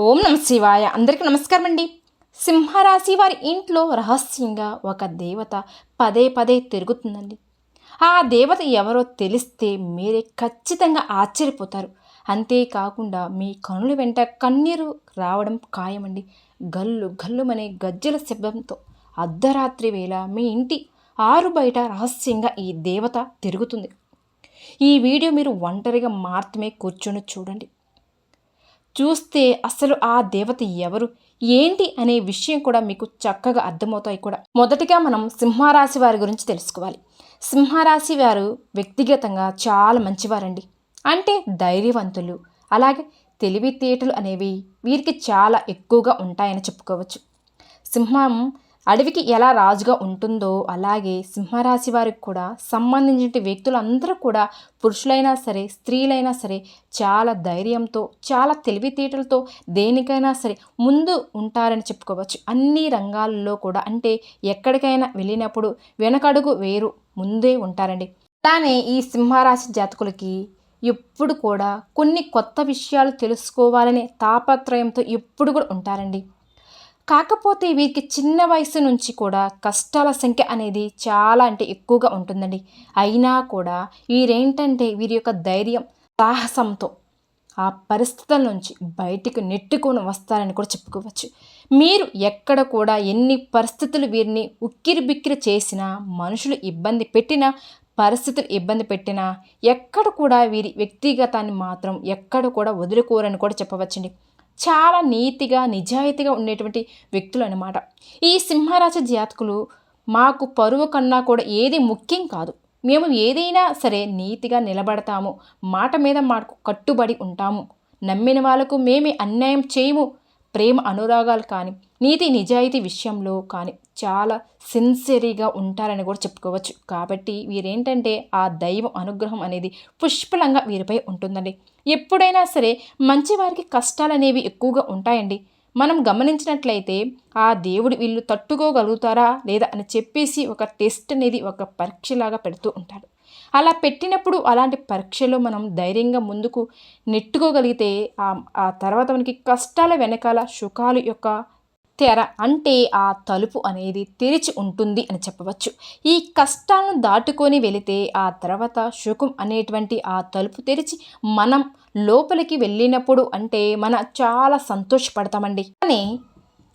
ఓం నమ శివాయ. అందరికీ నమస్కారం అండి. సింహరాశి వారి ఇంట్లో రహస్యంగా ఒక దేవత పదే పదే తిరుగుతుందండి. ఆ దేవత ఎవరో తెలిస్తే మీరే ఖచ్చితంగా ఆశ్చర్యపోతారు. అంతేకాకుండా మీ కనుల వెంట కన్నీరు రావడం ఖాయమండి. గల్లు గల్లుమనే గజ్జల శబ్దంతో అర్ధరాత్రి వేళ మీ ఇంటి ఆరు బయట రహస్యంగా ఈ దేవత తిరుగుతుంది. ఈ వీడియో మీరు ఒంటరిగా మాత్రమే కూర్చొని చూడండి. చూస్తే అసలు ఆ దేవత ఎవరు, ఏంటి అనే విషయం కూడా మీకు చక్కగా అర్థమవుతాయి కూడా. మొదటిగా మనం సింహరాశి వారి గురించి తెలుసుకోవాలి. సింహరాశి వారు వ్యక్తిగతంగా చాలా మంచివారండి. అంటే ధైర్యవంతులు, అలాగే తెలివితేటలు అనేవి వీరికి చాలా ఎక్కువగా ఉంటాయని చెప్పుకోవచ్చు. సింహం అడవికి ఎలా రాజుగా ఉంటుందో అలాగే సింహరాశి వారికి కూడా సంబంధించిన వ్యక్తులందరూ కూడా పురుషులైనా సరే స్త్రీలైనా సరే చాలా ధైర్యంతో చాలా తెలివితేటలతో దేనికైనా సరే ముందు ఉంటారని చెప్పుకోవచ్చు. అన్ని రంగాల్లో కూడా అంటే ఎక్కడికైనా వెళ్ళినప్పుడు వెనకడుగు వేరు ముందే ఉంటారండి. అలానే ఈ సింహరాశి జాతకులకి ఎప్పుడు కూడా కొన్ని కొత్త విషయాలు తెలుసుకోవాలనే తాపత్రయంతో ఎప్పుడు కూడా ఉంటారండి. కాకపోతే వీరికి చిన్న వయసు నుంచి కూడా కష్టాల సంఖ్య అనేది చాలా అంటే ఎక్కువగా ఉంటుందండి. అయినా కూడా వీరేంటంటే వీరి యొక్క ధైర్యం సాహసంతో ఆ పరిస్థితుల నుంచి బయటికి నెట్టుకొని వస్తారని కూడా చెప్పుకోవచ్చు. మీరు ఎక్కడ కూడా ఎన్ని పరిస్థితులు వీరిని ఉక్కిరి బిక్కిరి చేసినా, మనుషులు ఇబ్బంది పెట్టినా, పరిస్థితులు ఇబ్బంది పెట్టినా ఎక్కడ కూడా వీరి వ్యక్తిగతాన్ని మాత్రం ఎక్కడ కూడా వదులుకోరని కూడా చెప్పవచ్చండి. చాలా నీతిగా నిజాయితీగా ఉండేటువంటి వ్యక్తులు అన్నమాట. ఈ సింహరాశి జాతకులు మాకు పరువు కన్నా కూడా ఏది ముఖ్యం కాదు, మేము ఏదైనా సరే నీతిగా నిలబడతాము, మాట మీద మాకు కట్టుబడి ఉంటాము, నమ్మిన వాళ్ళకు మేమే అన్యాయం చేయము, ప్రేమ అనురాగాలు కానీ నీతి నిజాయితీ విషయంలో కానీ చాలా సిన్సియరీగా ఉంటారని కూడా చెప్పుకోవచ్చు. కాబట్టి వీరేంటంటే ఆ దైవం అనుగ్రహం అనేది పుష్కలంగా వీరిపై ఉంటుందండి. ఎప్పుడైనా సరే మంచివారికి కష్టాలు అనేవి ఎక్కువగా ఉంటాయండి. మనం గమనించినట్లయితే ఆ దేవుడు వీళ్ళు తట్టుకోగలుగుతారా లేదా అని చెప్పేసి ఒక టెస్ట్ అనేది ఒక పరీక్షలాగా పెడుతూ ఉంటాడు. అలా పెట్టినప్పుడు అలాంటి పరీక్షలో మనం ధైర్యంగా ముందుకు నెట్టుకోగలిగితే ఆ తర్వాత మనకి కష్టాల వెనకాల సుఖాలు యొక్క తెర అంటే ఆ తలుపు అనేది తెరిచి ఉంటుంది అని చెప్పవచ్చు. ఈ కష్టాలను దాటుకొని వెళితే ఆ తర్వాత సుఖం అనేటువంటి ఆ తలుపు తెరిచి మనం లోపలికి వెళ్ళినప్పుడు అంటే మనం చాలా సంతోషపడతామండి. కానీ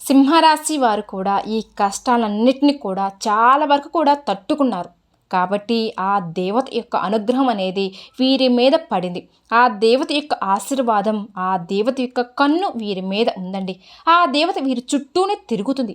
సింహరాశి వారు కూడా ఈ కష్టాలన్నిటినీ కూడా చాలా వరకు కూడా తట్టుకున్నారు. కాబట్టి ఆ దేవత యొక్క అనుగ్రహం అనేది వీరి మీద పడింది. ఆ దేవత యొక్క ఆశీర్వాదం, ఆ దేవత యొక్క కన్ను వీరి మీద ఉందండి. ఆ దేవత వీరి చుట్టూనే తిరుగుతుంది.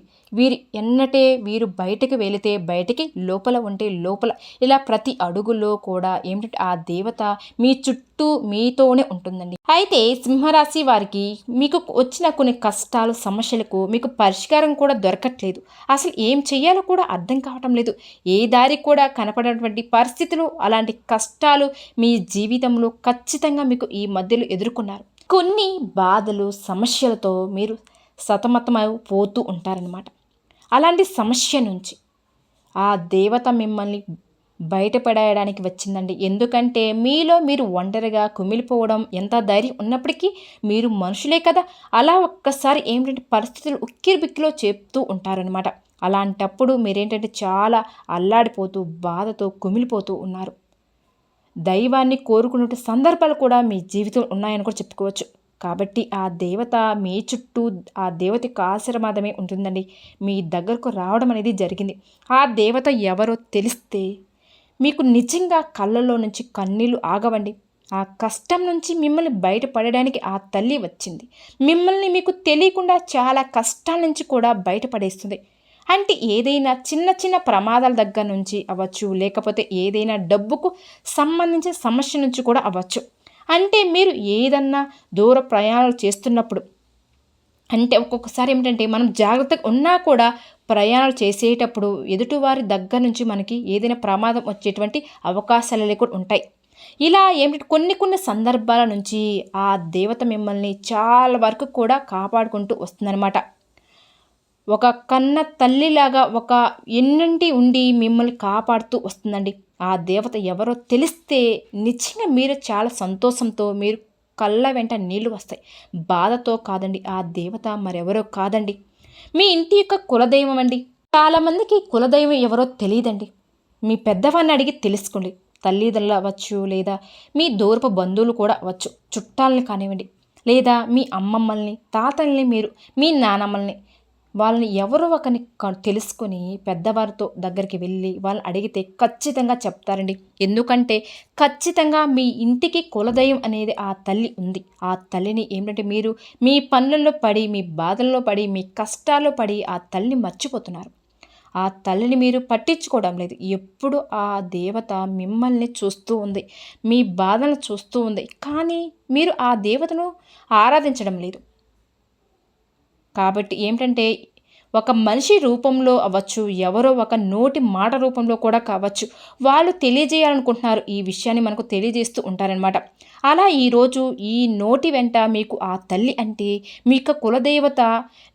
వీరు బయటకు వెళితే బయటికి, లోపల ఉంటే లోపల, ఇలా ప్రతి అడుగులో కూడా ఏమిటంటే ఆ దేవత మీ చుట్టూ మీతోనే ఉంటుందండి. అయితే సింహరాశి వారికి మీకు వచ్చిన కొన్ని కష్టాలు సమస్యలకు మీకు పరిష్కారం కూడా దొరకట్లేదు. అసలు ఏం చెయ్యాలో కూడా అర్థం కావటం లేదు. ఏ దారి కూడా కనపడనటువంటి పరిస్థితులు, అలాంటి కష్టాలు మీ జీవితంలో ఖచ్చితంగా మీకు ఈ మధ్యలో ఎదుర్కొన్నారు. కొన్ని బాధలు సమస్యలతో మీరు సతమతమైపోతూ ఉంటారనమాట. అలాంటి సమస్య నుంచి ఆ దేవత మిమ్మల్ని బయటపడేయడానికి వచ్చిందండి. ఎందుకంటే మీలో మీరు ఒంటరిగా కుమిలిపోవడం, ఎంత ధైర్యం ఉన్నప్పటికీ మీరు మనుషులే కదా, అలా ఒక్కసారి ఏమిటంటే పరిస్థితులు ఉక్కిరిబిక్కిలో చెప్తూ ఉంటారనమాట. అలాంటప్పుడు మీరేంటంటే చాలా అల్లాడిపోతూ బాధతో కుమిలిపోతూ ఉన్నారు. దైవాన్ని కోరుకునే సందర్భాలు కూడా మీ జీవితం ఉన్నాయని కూడా చెప్పుకోవచ్చు. కాబట్టి ఆ దేవత మీ చుట్టూ, ఆ దేవత యొక్క ఆశీర్వాదమే ఉంటుందండి. మీ దగ్గరకు రావడం అనేది జరిగింది. ఆ దేవత ఎవరో తెలిస్తే మీకు నిజంగా కళ్ళలో నుంచి కన్నీళ్లు ఆగవండి. ఆ కష్టం నుంచి మిమ్మల్ని బయటపడడానికి ఆ తల్లి వచ్చింది. మిమ్మల్ని మీకు తెలియకుండా చాలా కష్టాల నుంచి కూడా బయటపడేస్తుంది. అంటే ఏదైనా చిన్న చిన్న ప్రమాదాల దగ్గర నుంచి అవ్వచ్చు, లేకపోతే ఏదైనా డబ్బుకు సంబంధించిన సమస్య నుంచి కూడా అవ్వచ్చు. అంటే మీరు ఏదన్నా దూర ప్రయాణాలు చేస్తున్నప్పుడు, అంటే ఒక్కొక్కసారి ఏమిటంటే మనం జాగ్రత్తగా ఉన్నా కూడా ప్రయాణాలు చేసేటప్పుడు ఎదుటివారి దగ్గర నుంచి మనకి ఏదైనా ప్రమాదం వచ్చేటువంటి అవకాశాలు కూడా ఉంటాయి. ఇలా ఏమిటంటే కొన్ని కొన్ని సందర్భాల నుంచి ఆ దేవత మిమ్మల్ని చాలా వరకు కూడా కాపాడుకుంటూ వస్తుందన్నమాట. ఒక కన్న తల్లిలాగా ఒక ఎన్నింటి ఉండి మిమ్మల్ని కాపాడుతూ వస్తుందండి. ఆ దేవత ఎవరో తెలిస్తే నిజంగా మీరు చాలా సంతోషంతో మీరు కళ్ళ వెంట నీళ్లు వస్తాయి. బాధతో కాదండి, ఆ దేవత మరెవరో కాదండి, మీ ఇంటి యొక్క కులదైవం అండి. చాలామందికి కులదైవం ఎవరో తెలియదండి. మీ పెద్దవాడిని అడిగి తెలుసుకోండి. తల్లిదండ్రులు అవ్వచ్చు, లేదా మీ దూరపు బంధువులు కూడా అవ్వచ్చు, చుట్టాలని కానివ్వండి, లేదా మీ అమ్మమ్మల్ని, తాతల్ని, మీరు మీ నానమ్మల్ని, వాళ్ళని ఎవరో ఒకరిని తెలుసుకొని పెద్దవారితో దగ్గరికి వెళ్ళి వాళ్ళని అడిగితే ఖచ్చితంగా చెప్తారండి. ఎందుకంటే ఖచ్చితంగా మీ ఇంటికి కులదైవం అనేది ఆ తల్లి ఉంది. ఆ తల్లిని ఏంటంటే మీరు మీ పనులలో పడి, మీ బాధల్లో పడి, మీ కష్టాల్లో పడి ఆ తల్లిని మర్చిపోతున్నారు. ఆ తల్లిని మీరు పట్టించుకోవడం లేదు. ఎప్పుడు ఆ దేవత మిమ్మల్ని చూస్తూ ఉంది, మీ బాధను చూస్తూ ఉంది. కానీ మీరు ఆ దేవతను ఆరాధించడం లేదు. కాబట్టి ఏమిటంటే ఒక మనిషి రూపంలో అవ్వచ్చు, ఎవరో ఒక నోటి మాట రూపంలో కూడా కావచ్చు, వాళ్ళు తెలియజేయాలనుకుంటున్నారు. ఈ విషయాన్ని మనకు తెలియజేస్తూ ఉంటారనమాట. అలా ఈరోజు ఈ నోటి వెంట మీకు ఆ తల్లి అంటే మీ యొక్క కులదేవత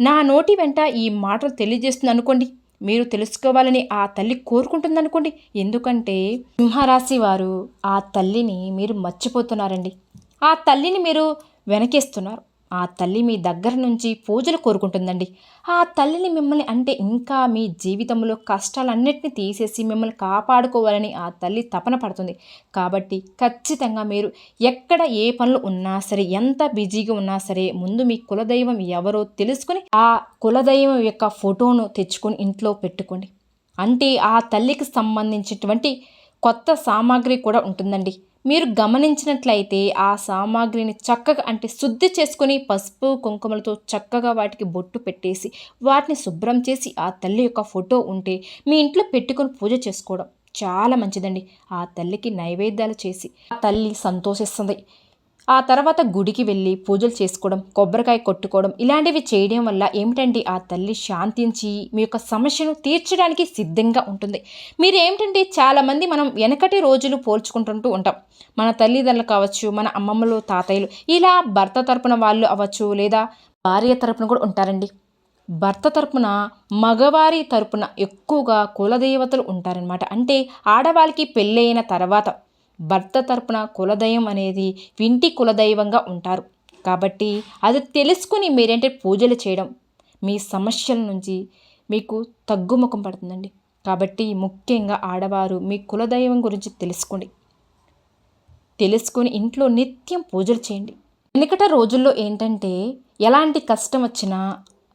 నా నోటి వెంట ఈ మాటలు తెలియజేస్తుంది అనుకోండి. మీరు తెలుసుకోవాలని ఆ తల్లి కోరుకుంటుందనుకోండి. ఎందుకంటే సింహరాశి వారు ఆ తల్లిని మీరు మర్చిపోతున్నారండి. ఆ తల్లిని మీరు వెనకేస్తున్నారు. ఆ తల్లి మీ దగ్గర నుంచి పూజలు కోరుకుంటుందండి. ఆ తల్లిని మిమ్మల్ని అంటే ఇంకా మీ జీవితంలో కష్టాలన్నిటిని తీసేసి మిమ్మల్ని కాపాడుకోవాలని ఆ తల్లి తపన పడుతుంది. కాబట్టి ఖచ్చితంగా మీరు ఎక్కడ ఏ పనులు ఉన్నా సరే, ఎంత బిజీగా ఉన్నా సరే, ముందు మీ కులదైవం ఎవరో తెలుసుకుని ఆ కులదైవం యొక్క ఫోటోను తెచ్చుకొని ఇంట్లో పెట్టుకోండి. అంటే ఆ తల్లికి సంబంధించినటువంటి కొత్త సామాగ్రి కూడా ఉంటుందండి. మీరు గమనించినట్లయితే ఆ సామాగ్రిని చక్కగా అంటే శుద్ధి చేసుకొని పసుపు కుంకుమలతో చక్కగా వాటికి బొట్టు పెట్టేసి వాటిని శుభ్రం చేసి ఆ తల్లి యొక్క ఫోటో ఉంటే మీ ఇంట్లో పెట్టుకొని పూజ చేసుకోవడం చాలా మంచిదండి. ఆ తల్లికి నైవేద్యాలు చేసి ఆ తల్లి సంతోషిస్తుంది. ఆ తర్వాత గుడికి వెళ్ళి పూజలు చేసుకోవడం, కొబ్బరికాయ కొట్టుకోవడం ఇలాంటివి చేయడం వల్ల ఏమిటంటే ఆ తల్లి శాంతించి మీ యొక్క సమస్యను తీర్చడానికి సిద్ధంగా ఉంటుంది. మీరు ఏమిటంటే చాలామంది మనం వెనకటి రోజులు పోల్చుకుంటుంటూ ఉంటాం. మన తల్లిదండ్రులు కావచ్చు, మన అమ్మమ్మలు, తాతయ్యలు ఇలా భర్త తరపున వాళ్ళు అవ్వచ్చు, లేదా భార్య తరపున కూడా ఉంటారండి. భర్త తరపున మగవారి తరపున ఎక్కువగా కులదేవతలు ఉంటారనమాట. అంటే ఆడవాళ్ళకి పెళ్ళైన తర్వాత భర్త తరపున కులదైవం అనేది ఇంటి కులదైవంగా ఉంటారు. కాబట్టి అది తెలుసుకుని మీరేంటే పూజలు చేయడం మీ సమస్యల నుంచి మీకు తగ్గుముఖం పడుతుందండి. కాబట్టి ముఖ్యంగా ఆడవారు మీ కులదైవం గురించి తెలుసుకొని ఇంట్లో నిత్యం పూజలు చేయండి. వెనుకట రోజుల్లో ఏంటంటే ఎలాంటి కష్టం వచ్చినా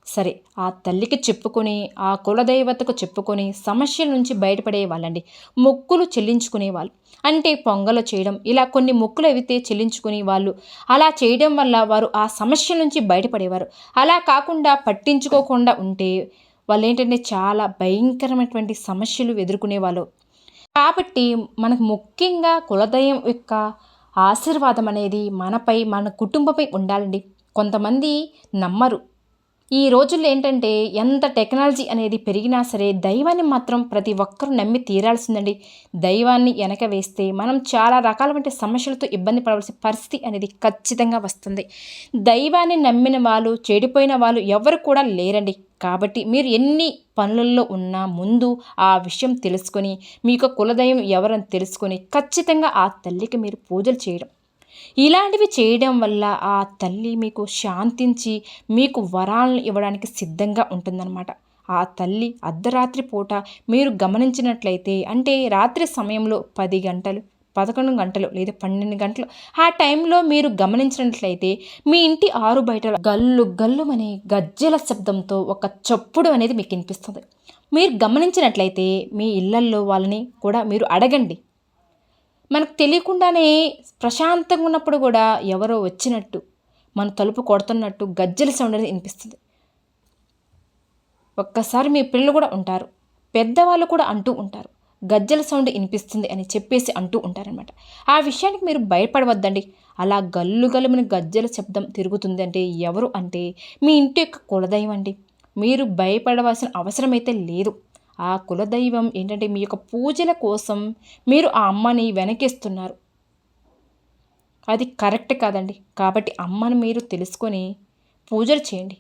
సరే ఆ తల్లికి చెప్పుకొని, ఆ కులదైవతకు చెప్పుకొని సమస్యల నుంచి బయటపడే వాళ్ళండి. మొక్కులు చెల్లించుకునేవాళ్ళు. అంటే పొంగలు చేయడం ఇలా కొన్ని మొక్కులు అయితే చెల్లించుకుని వాళ్ళు అలా చేయడం వల్ల వారు ఆ సమస్యల నుంచి బయటపడేవారు. అలా కాకుండా పట్టించుకోకుండా ఉంటే వాళ్ళు ఏంటంటే చాలా భయంకరమైనటువంటి సమస్యలు ఎదుర్కొనేవాళ్ళు. కాబట్టి మనకు ముఖ్యంగా కులదైవం యొక్క ఆశీర్వాదం అనేది మనపై, మన కుటుంబంపై ఉండాలండి. కొంతమంది నమ్మరు. ఈ రోజుల్లో ఏంటంటే ఎంత టెక్నాలజీ అనేది పెరిగినా సరే దైవాన్ని మాత్రం ప్రతి ఒక్కరూ నమ్మి తీరాల్సిందండి. దైవాన్ని వెనక వేస్తే మనం చాలా రకాలైన సమస్యలతో ఇబ్బంది పడవలసిన పరిస్థితి అనేది ఖచ్చితంగా వస్తుంది. దైవాన్ని నమ్మిన వాళ్ళు, చెడిపోయిన వాళ్ళు ఎవరు కూడా లేరండి. కాబట్టి మీరు ఎన్ని పనులలో ఉన్నా ముందు ఆ విషయం తెలుసుకొని మీకు కులదైవం ఎవరని తెలుసుకొని ఖచ్చితంగా ఆ తల్లికి మీరు పూజలు చేయడం, ఇలాంటివి చేయడం వల్ల ఆ తల్లి మీకు శాంతించి మీకు వరాలను ఇవ్వడానికి సిద్ధంగా ఉంటుందన్నమాట. ఆ తల్లి అర్ధరాత్రి పూట మీరు గమనించినట్లయితే అంటే రాత్రి సమయంలో 10 గంటలు, 11 గంటలు లేదా 12 గంటలు ఆ టైంలో మీరు గమనించినట్లయితే మీ ఇంటి ఆరు బయట గల్లు గల్లుమనే గజ్జెల శబ్దంతో ఒక చప్పుడు అనేది మీకు వినిపిస్తుంది. మీరు గమనించినట్లయితే మీ ఇళ్లల్లో వాళ్ళని కూడా మీరు అడగండి. మనకు తెలియకుండానే ప్రశాంతంగా ఉన్నప్పుడు కూడా ఎవరో వచ్చినట్టు, మన తలుపు కొడుతున్నట్టు గజ్జెల సౌండ్ అనేది వినిపిస్తుంది. ఒక్కసారి మీ పిల్లలు కూడా ఉంటారు, పెద్దవాళ్ళు కూడా అంటూ ఉంటారు, గజ్జెల సౌండ్ వినిపిస్తుంది అని చెప్పేసి అంటూ ఉంటారనమాట. ఆ విషయానికి మీరు భయపడవద్దండి. అలా గల్లు గల్లుమని గజ్జెల శబ్దం తిరుగుతుంది అంటే ఎవరు అంటే మీ ఇంటి యొక్క కులదైవం అండి. మీరు భయపడవలసిన అవసరం అయితే లేదు. ఆ కులదైవం ఏంటంటే మీ యొక్క పూజల కోసం మీరు ఆ అమ్మని వెనకేస్తున్నారు. అది కరెక్ట్ కాదండి. కాబట్టి అమ్మను మీరు తెలుసుకొని పూజలు చేయండి.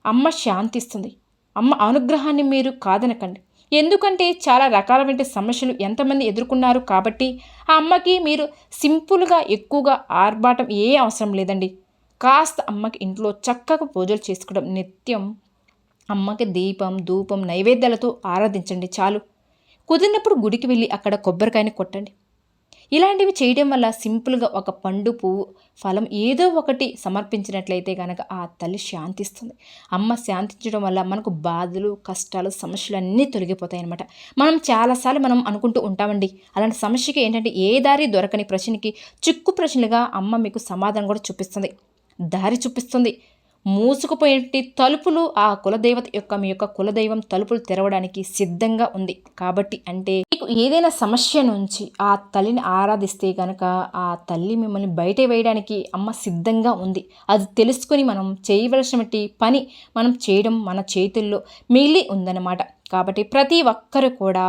అమ్మ శాంతిస్తుంది. అమ్మ అనుగ్రహాన్ని మీరు కాదనకండి. ఎందుకంటే చాలా రకాలైన సమస్యలు ఎంతమంది ఎదుర్కొన్నారు కాబట్టి ఆ అమ్మకి మీరు సింపుల్గా ఎక్కువగా ఆర్భాటం ఏ అవసరం లేదండి. కాస్త అమ్మకి ఇంట్లో చక్కగా పూజలు చేసుకోవడం, నిత్యం అమ్మకి దీపం ధూపం నైవేద్యాలతో ఆరాధించండి చాలు. కుదిరినప్పుడు గుడికి వెళ్ళి అక్కడ కొబ్బరికాయని కొట్టండి. ఇలాంటివి చేయడం వల్ల సింపుల్గా ఒక పండు పువ్వు ఫలం ఏదో ఒకటి సమర్పించినట్లయితే కనుక ఆ తల్లి శాంతిస్తుంది. అమ్మ శాంతించడం వల్ల మనకు బాధలు కష్టాలు సమస్యలు అన్నీ తొలగిపోతాయి అన్నమాట. చాలాసార్లు మనం అనుకుంటూ ఉంటామండి, అలాంటి సమస్యకి ఏంటంటే ఏ దారి దొరకని ప్రశ్నకి చిక్కు ప్రశ్నలుగా అమ్మ మీకు సమాధానం కూడా చూపిస్తుంది, దారి చూపిస్తుంది. మూసుకుపోయేటి తలుపులు ఆ కులదేవత యొక్క మీ యొక్క కులదైవం తలుపులు తెరవడానికి సిద్ధంగా ఉంది. కాబట్టి అంటే మీకు ఏదైనా సమస్య నుంచి ఆ తల్లిని ఆరాధిస్తే కనుక ఆ తల్లి మిమ్మల్ని బయట వేయడానికి అమ్మ సిద్ధంగా ఉంది. అది తెలుసుకొని మనం చేయవలసినటువంటి పని మనం చేయడం మన చేతుల్లో మిగిలి ఉందన్నమాట. కాబట్టి ప్రతి ఒక్కరు కూడా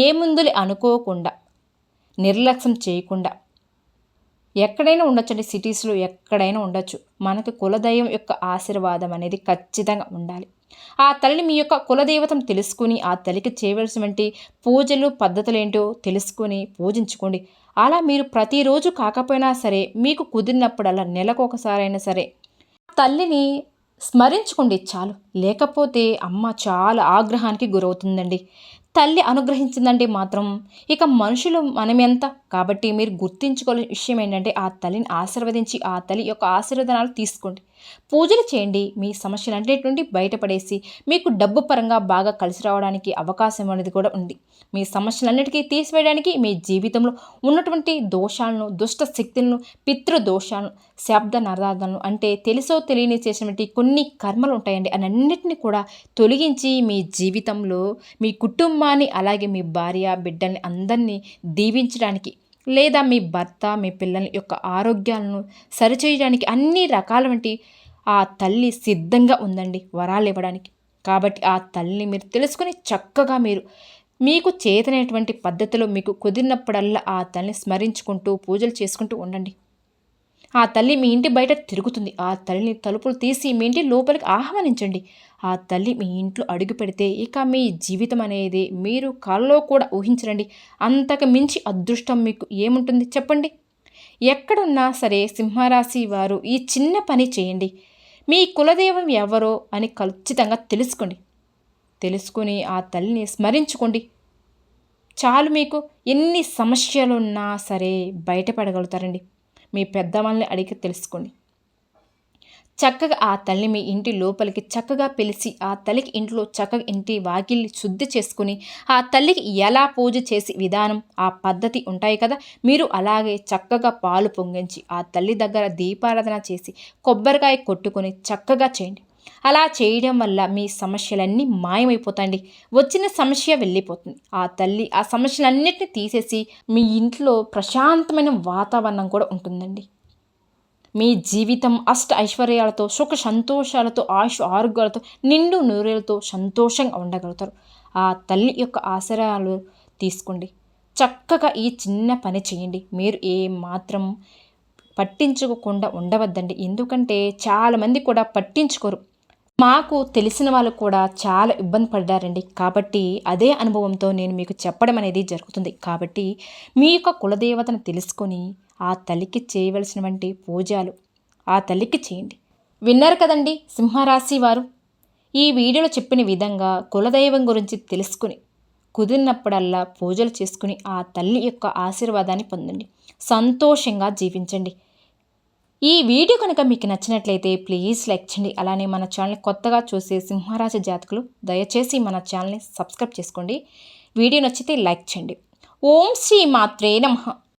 ఏముందులే అనుకోకుండా, నిర్లక్ష్యం చేయకుండా, ఎక్కడైనా ఉండొచ్చండి, సిటీస్లో ఎక్కడైనా ఉండొచ్చు, మనకు కులదైవం యొక్క ఆశీర్వాదం అనేది ఖచ్చితంగా ఉండాలి. ఆ తల్లిని మీ యొక్క కులదేవతను తెలుసుకుని ఆ తల్లికి చేయవలసినటువంటి పూజలు పద్ధతులు ఏంటో తెలుసుకొని పూజించుకోండి. అలా మీరు ప్రతిరోజు కాకపోయినా సరే మీకు కుదిరినప్పుడల్లా నెలకు ఒకసారైనా సరే తల్లిని స్మరించుకోండి చాలు. లేకపోతే అమ్మ చాలా ఆగ్రహానికి గురవుతుందండి. తల్లి అనుగ్రహించిందంటే మాత్రం ఇక మనుషులు మనమెంత. కాబట్టి మీరు గుర్తించుకోవాల్సిన విషయం ఏంటంటే ఆ తల్లిని ఆశీర్వదించి ఆ తల్లి యొక్క ఆశీర్వదనాలు తీసుకోండి, పూజలు చేయండి. మీ సమస్యలన్నిటి నుండి బయటపడేసి మీకు డబ్బు పరంగా బాగా కలిసి రావడానికి అవకాశం అనేది కూడా ఉంది. మీ సమస్యలన్నిటికీ తీసివేయడానికి మీ జీవితంలో ఉన్నటువంటి దోషాలను, దుష్ట శక్తులను, పితృదోషాలను, శబ్ద నరాలను అంటే తెలుసో తెలియని చేసినటువంటి కొన్ని కర్మలు ఉంటాయండి, అన్నింటినీ కూడా తొలగించి మీ జీవితంలో మీ కుటుంబాన్ని అలాగే మీ భార్య బిడ్డల్ని అందరినీ దీవించడానికి, లేదా మీ భర్త మీ పిల్లల యొక్క ఆరోగ్యాలను సరిచేయడానికి అన్ని రకాల వంటి ఆ తల్లి సిద్ధంగా ఉందండి వరాలు ఇవ్వడానికి. కాబట్టి ఆ తల్లిని మీరు తెలుసుకుని చక్కగా మీరు మీకు చేతనైనటువంటి పద్ధతిలో మీకు కుదిరినప్పుడల్లా ఆ తల్లిని స్మరించుకుంటూ పూజలు చేసుకుంటూ ఉండండి. ఆ తల్లి మీ ఇంటి బయట తిరుగుతుంది. ఆ తల్లిని తలుపులు తీసి మీ ఇంటి లోపలికి ఆహ్వానించండి. ఆ తల్లి మీ ఇంట్లో అడుగు పెడితే ఇక మీ జీవితం అనేది మీరు కలలో కూడా ఊహించరండి. అంతకు మించి అదృష్టం మీకు ఏముంటుంది చెప్పండి. ఎక్కడున్నా సరే సింహరాశి వారు ఈ చిన్న పని చేయండి. మీ కులదైవం ఎవరో అని ఖచ్చితంగా తెలుసుకోండి. తెలుసుకుని ఆ తల్లిని స్మరించుకోండి చాలు. మీకు ఎన్ని సమస్యలున్నా సరే బయటపడగలుగుతారండి. మీ పెద్దవాళ్ళని అడిగి తెలుసుకోండి. చక్కగా ఆ తల్లి మీ ఇంటి లోపలికి చక్కగా పిలిచి ఆ తల్లికి ఇంట్లో చక్కగా ఇంటి వాకిల్ని శుద్ధి చేసుకుని ఆ తల్లికి ఎలా పూజ చేసి విధానం ఆ పద్ధతి ఉంటాయి కదా, మీరు అలాగే చక్కగా పాలు పొంగించి ఆ తల్లి దగ్గర దీపారాధన చేసి కొబ్బరికాయ కొట్టుకొని చక్కగా చేయండి. అలా చేయడం వల్ల మీ సమస్యలన్నీ మాయమైపోతాయండి. వచ్చిన సమస్య వెళ్ళిపోతుంది. ఆ తల్లి ఆ సమస్యలన్నిటిని తీసేసి మీ ఇంట్లో ప్రశాంతమైన వాతావరణం కూడా ఉంటుందండి. మీ జీవితం అష్ట ఐశ్వర్యాలతో సుఖ సంతోషాలతో ఆయుష్ ఆరోగ్యాలతో నిండు నూరేలతో సంతోషంగా ఉండగలుగుతారు. ఆ తల్లి యొక్క ఆశయాలు తీసుకోండి. చక్కగా ఈ చిన్న పని చేయండి. మీరు ఏ మాత్రం పట్టించుకోకుండా ఉండవద్దండి. ఎందుకంటే చాలామంది కూడా పట్టించుకోరు. మాకు తెలిసిన వాళ్ళు కూడా చాలా ఇబ్బంది పడ్డారండి. కాబట్టి అదే అనుభవంతో నేను మీకు చెప్పడం అనేది జరుగుతుంది. కాబట్టి మీ యొక్క కులదేవతను తెలుసుకొని ఆ తల్లికి చేయవలసినటువంటి పూజలు ఆ తల్లికి చేయండి. విన్నారు కదండి సింహరాశి వారు. ఈ వీడియోలో చెప్పిన విధంగా కులదైవం గురించి తెలుసుకుని కుదిరినప్పుడల్లా పూజలు చేసుకుని ఆ తల్లి యొక్క ఆశీర్వాదాన్ని పొందండి. సంతోషంగా జీవించండి. ఈ వీడియో కనుక మీకు నచ్చినట్లయితే ప్లీజ్ లైక్ చేయండి. అలానే మన ఛానల్ కొత్తగా చూసే సింహరాశి జాతకులు దయచేసి మన ఛానల్ని సబ్స్క్రైబ్ చేసుకోండి. వీడియో నచ్చితే లైక్ చేయండి. ఓం శ్రీ మాత్రే నమః.